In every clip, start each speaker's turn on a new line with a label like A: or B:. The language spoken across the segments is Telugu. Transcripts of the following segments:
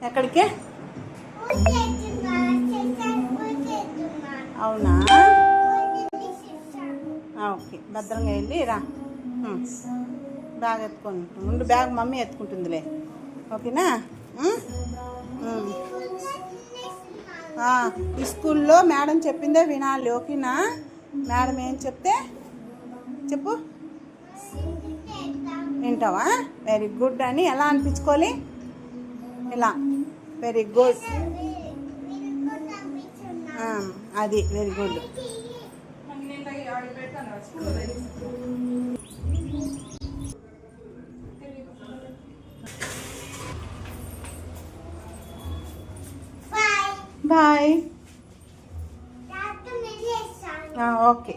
A: ఎక్కడికి? అవునా, ఓకే. భద్రంగా వెళ్ళి రా. బ్యాగ్ ఎత్తుకొని ముందు, బ్యాగ్ మమ్మీ ఎత్తుకుంటుందిలే. ఓకేనా? ఈ స్కూల్లో మేడం చెప్పిందే వినాలి. ఓకేనా? మేడం ఏం చెప్తే చెప్పు, వింటావా? వెరీ గుడ్ అని ఎలా అనిపించుకోవాలి? ఇలా వెరీ గుడ్, అది వెరీ గుడ్. బాయ్. ఓకే,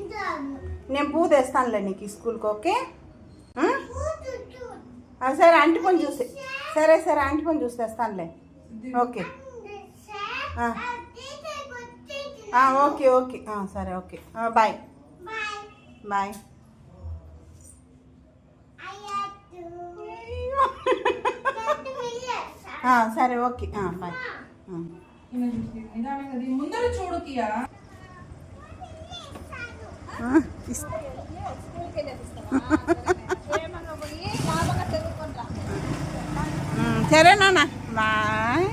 A: నేను పూ తెస్తానులే నీకు ఈ స్కూల్కి. ఓకే, సరే ఆంటీ పని చూసి, సరే ఆంటీ పని చూసి తెస్తానులే. ఓకే ఓకే ఓకే సరే. Okay, bye bye. సరే ఓకే, బాయ్. సరే నాన్న, బాయ్.